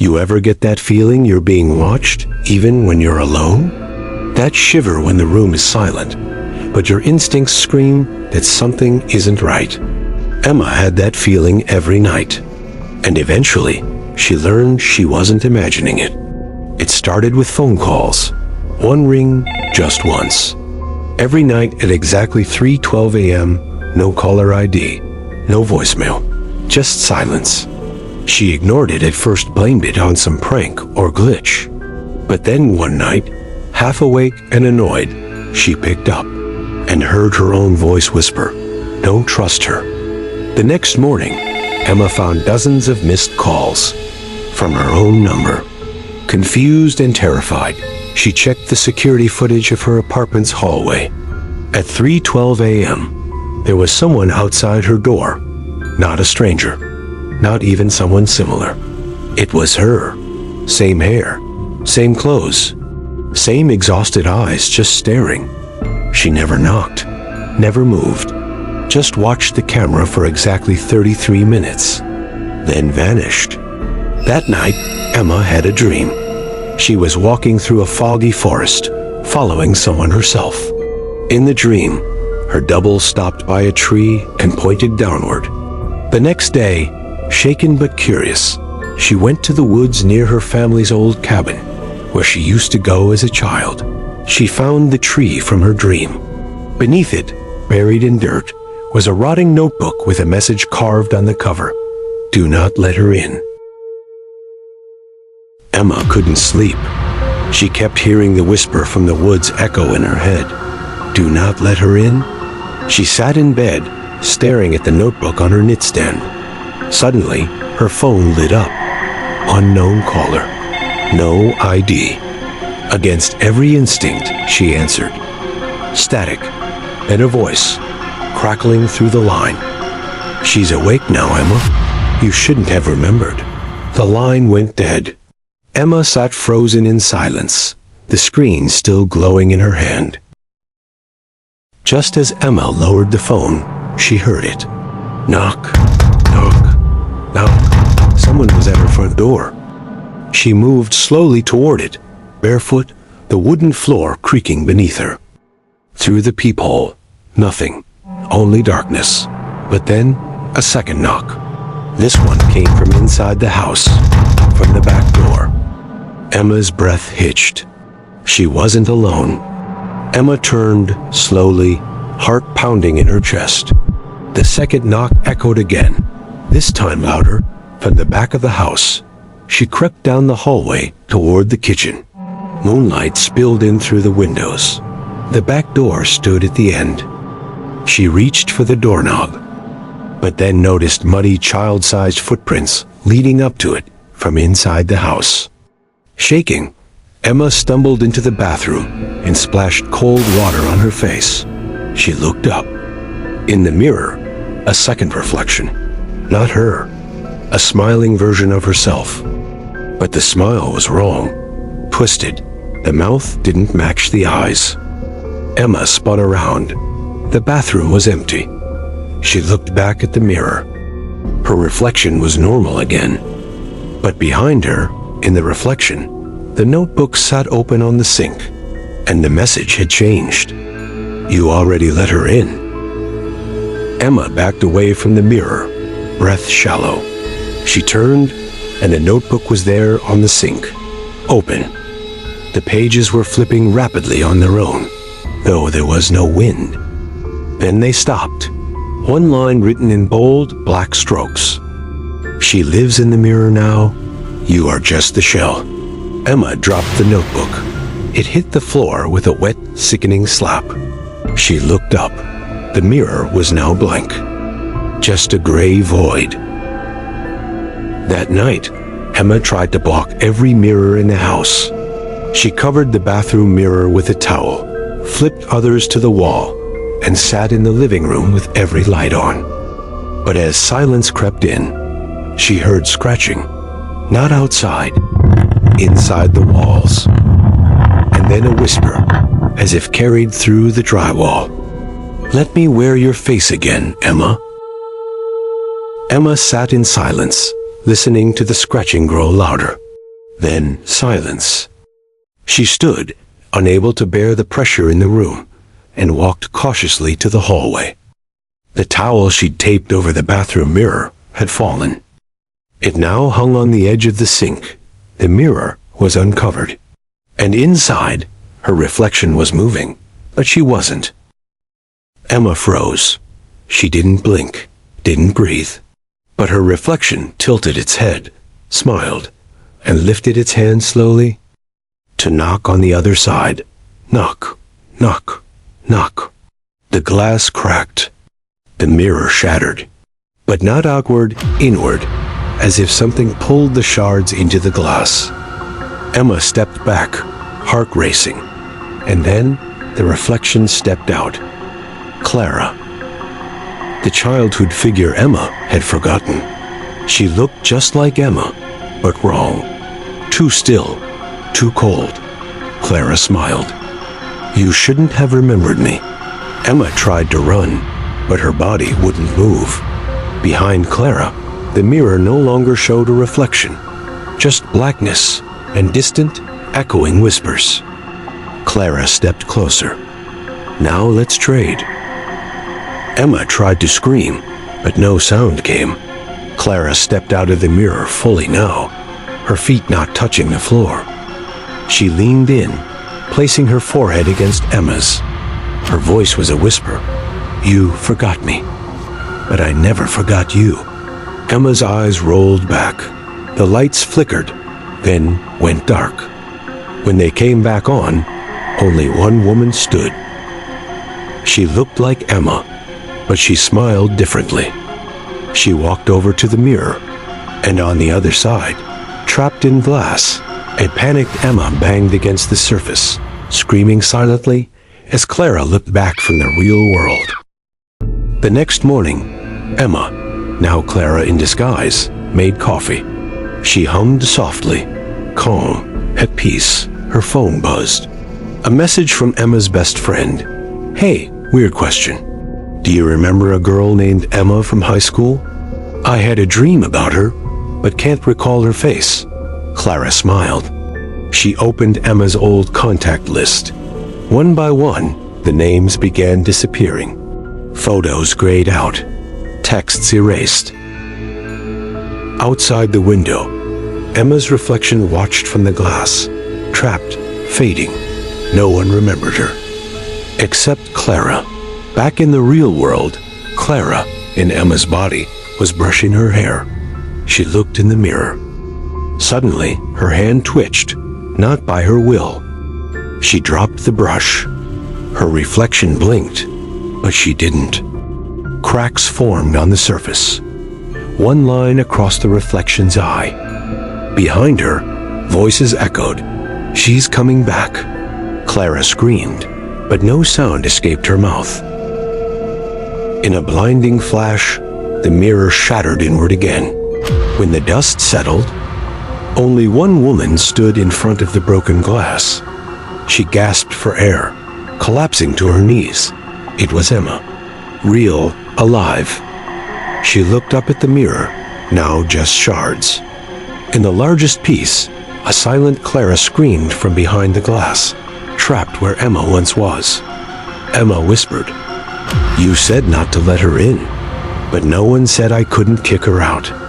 You ever get that feeling you're being watched, even when you're alone? That shiver when the room is silent, but your instincts scream that something isn't right. Emma had that feeling every night, and eventually, she learned she wasn't imagining it. It started with phone calls. One ring, just once. Every night at exactly 3:12 a.m., no caller ID, no voicemail, just silence. She ignored it at first, blamed it on some prank or glitch. But then one night, half awake and annoyed, she picked up and heard her own voice whisper, "Don't trust her." The next morning, Emma found dozens of missed calls from her own number. Confused and terrified, she checked the security footage of her apartment's hallway. At 3:12 a.m., there was someone outside her door. Not a stranger, not even someone similar. It was her. Same hair, same clothes, same exhausted eyes just staring. She never knocked, never moved, just watched the camera for exactly 33 minutes, then vanished. That night, Emma had a dream. She was walking through a foggy forest, following someone herself. In the dream, her double stopped by a tree and pointed downward. The next day, shaken but curious, she went to the woods near her family's old cabin, where she used to go as a child. She found the tree from her dream. Beneath it, buried in dirt, was a rotting notebook with a message carved on the cover. "Do not let her in." Emma couldn't sleep. She kept hearing the whisper from the woods echo in her head. "Do not let her in?" She sat in bed, staring at the notebook on her nightstand. Suddenly, her phone lit up. Unknown caller. No ID. Against every instinct, she answered. Static. Then a voice, crackling through the line. "She's awake now, Emma. You shouldn't have remembered." The line went dead. Emma sat frozen in silence, the screen still glowing in her hand. Just as Emma lowered the phone, she heard it. Knock, knock, knock. Someone was at her front door. She moved slowly toward it, barefoot, the wooden floor creaking beneath her. Through the peephole, nothing, only darkness. But then, a second knock. This one came from inside the house, from the back door. Emma's breath hitched. She wasn't alone. Emma turned, slowly, heart pounding in her chest. The second knock echoed again, this time louder, from the back of the house. She crept down the hallway toward the kitchen. Moonlight spilled in through the windows. The back door stood at the end. She reached for the doorknob, but then noticed muddy child-sized footprints leading up to it from inside the house. Shaking, Emma stumbled into the bathroom and splashed cold water on her face. She looked up. In the mirror, a second reflection. Not her. A smiling version of herself. But the smile was wrong. Twisted. The mouth didn't match the eyes. Emma spun around. The bathroom was empty. She looked back at the mirror. Her reflection was normal again. But behind her, in the reflection, the notebook sat open on the sink, and the message had changed. "You already let her in." Emma backed away from the mirror, breath shallow. She turned, and the notebook was there on the sink, open. The pages were flipping rapidly on their own, though there was no wind. Then they stopped. One line written in bold, black strokes. "She lives in the mirror now. You are just the shell." Emma dropped the notebook. It hit the floor with a wet, sickening slap. She looked up. The mirror was now blank. Just a gray void. That night, Emma tried to block every mirror in the house. She covered the bathroom mirror with a towel, flipped others to the wall, and sat in the living room with every light on. But as silence crept in, she heard scratching. Not outside, inside the walls. And then a whisper, as if carried through the drywall. "Let me wear your face again, Emma." Emma sat in silence, listening to the scratching grow louder. Then silence. She stood, unable to bear the pressure in the room, and walked cautiously to the hallway. The towel she'd taped over the bathroom mirror had fallen. It now hung on the edge of the sink. The mirror was uncovered. And inside, her reflection was moving, but she wasn't. Emma froze. She didn't blink, didn't breathe. But her reflection tilted its head, smiled, and lifted its hand slowly to knock on the other side. Knock, knock, knock. The glass cracked. The mirror shattered. But not outward, inward, as if something pulled the shards into the glass. Emma stepped back, heart racing, and then the reflection stepped out. Clara. The childhood figure Emma had forgotten. She looked just like Emma, but wrong. Too still, too cold. Clara smiled. You shouldn't have remembered me. Emma tried to run, but her body wouldn't move. Behind Clara, the mirror no longer showed a reflection, just blackness and distant, echoing whispers. Clara stepped closer. Now let's trade. Emma tried to scream, but no sound came. Clara stepped out of the mirror fully now, her feet not touching the floor. She leaned in, placing her forehead against Emma's. Her voice was a whisper. You forgot me, but I never forgot you. Emma's eyes rolled back. The lights flickered, then went dark. When they came back on, only one woman stood. She looked like Emma, but she smiled differently. She walked over to the mirror, and on the other side, trapped in glass, a panicked Emma banged against the surface, screaming silently as Clara looked back from the real world. The next morning, Emma, now Clara in disguise, made coffee. She hummed softly, calm, at peace. Her phone buzzed. A message from Emma's best friend. Hey, weird question. Do you remember a girl named Emma from high school? I had a dream about her, but can't recall her face. Clara smiled. She opened Emma's old contact list. One by one, the names began disappearing. Photos grayed out. Texts erased. Outside the window, Emma's reflection watched from the glass, trapped, fading. No one remembered her. Except Clara. Back in the real world, Clara, in Emma's body, was brushing her hair. She looked in the mirror. Suddenly, her hand twitched, not by her will. She dropped the brush. Her reflection blinked, but she didn't. Cracks formed on the surface. One line across the reflection's eye. Behind her, voices echoed. She's coming back. Clara screamed, but no sound escaped her mouth. In a blinding flash, the mirror shattered inward again. When the dust settled, only one woman stood in front of the broken glass. She gasped for air, collapsing to her knees. It was Emma. Real, alive. She looked up at the mirror, now just shards. In the largest piece, a silent Clara screamed from behind the glass, trapped where Emma once was. Emma whispered, You said not to let her in, but no one said I couldn't kick her out.